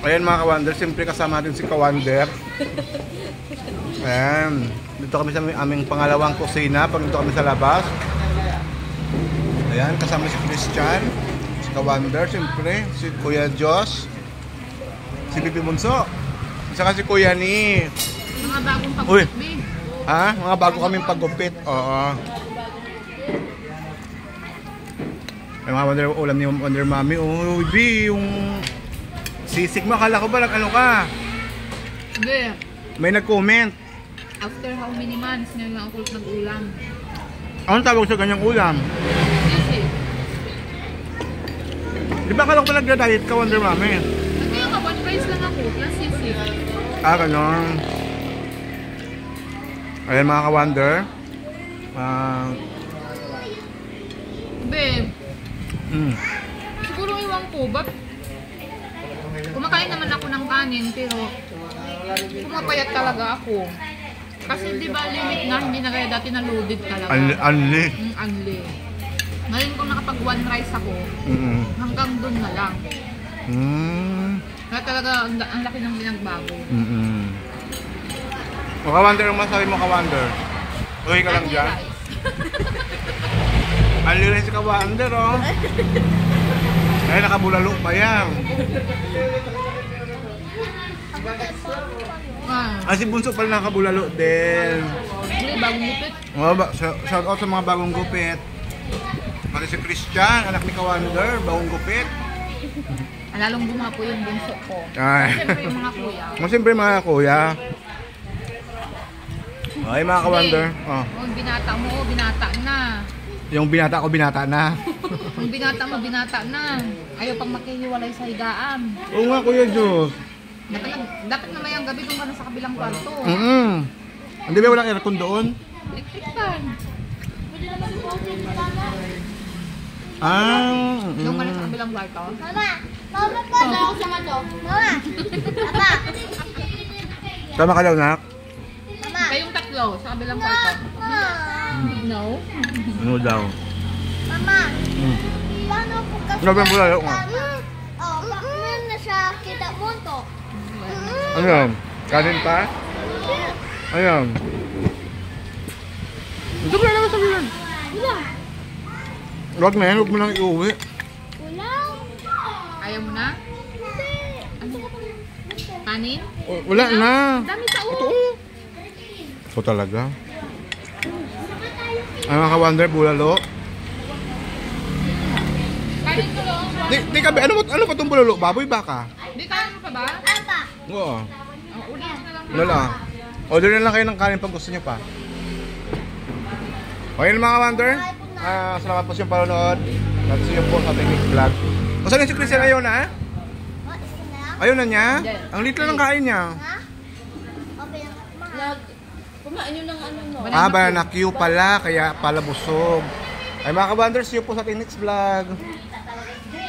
Ayan mga ka-Wonder, siyempre kasama natin si ka-Wonder. Ayan, dito kami sa aming pangalawang kusina pag dito kami sa labas. Ayan, kasama si Christian, si ka-Wonder, siyempre, si Kuya Josh, si Pipi Bunso, saka si Kuya ni. Mga bagong pagupit, babe. Ha? Mga bago kaming paggupit. Oo. Ay mga Wonder, ulam ni Wonder Mami. Oh, B, yung sisig mo, akala ko ba ano ka? Hindi. May nag-comment. After how many months ngayon lang ako nag-ulam? Anong tawag sa ganyang ulam? Sisig. Di ba akala ko ba nagda-diet ka, Wonder Mami? Kaya ka, one price lang ako, plus sisig. Ah, ganon. Ayan mga ka-Wonder. Babe. Siguro iwan ko, ba't kumakain naman ako ng kanin, pero pumapayat talaga ako. Kasi di ba limit na, hindi na kaya dati na loaded talaga. Unli. Unli. Ngayon kung nakapag one rice ako, hanggang dun na lang. Kaya talaga ang laki ng binagbago. O ka-Wonder, ang masabi mo ka-Wonder? Okay ka lang dyan? Unli rin si ka-Wonder, oh. Ay, nakabulalo pa yan. Si Bunso pala nakabulalo din. Hindi, bagong gupit. Shout out sa mga bagong gupit. Pati si Christian, anak ni ka-Wonder, bagong gupit. Lalong gumapo yung bunso ko. Ay. Siyempre yung mga kuya. Siyempre mga kuya. Ay mga ka-Wonder. Oh. Yung binata mo, binata na. Yung binata ko, binata na. Yung binata mo, binata na. Ayaw pang makihiwalay sa higaan. Oo nga, Kuya Diyos. Dapat na mayang gabi kung ka na sa kabilang kwarto. Hindi ba walang aircon doon? Electric fan. Doon ka na sa kabilang kwarto. Mama! Mama pa! Ako sama to. Mama! Papa! Tama ka daw, nak? Mama! Kayong tatlo sa kabilang kwarto. No? Ano daw? Mama! Paano po kasi Ano ba yung bulalo nga? Oh, paano na siya kita mo to? Ano yan? Kanin pa? Ayan. Ito ba naman sabihin? Wala! Huwag na yan, huwag mo lang iuwi. Wala! Ayaw mo na? Ano? Kanin? Wala na. Dami tao. Ito. Ito talaga. Ay mga ka-Wonder, bulalo. Kanin ko lang. Di ka ba, ano ba itong bulalo? Baboy baka? Di kain mo pa ba? Apa! Oo. Ulit na lang. Wala. Order na lang kayo ng kanin pag gusto nyo pa. Okay mga ka-Wonder. Salamat po sa iyong panonood. At sa iyo po sa ating next vlog. O saan yung si Christian? Ayaw na? What is na? Ayaw na niya? Ang lit lang ng kain niya. Ha? Okay lang. Kumain nyo ng ano no? Banana Q pala, kaya pala busog. Ay mga ka-Wonder, see you po sa ating next vlog.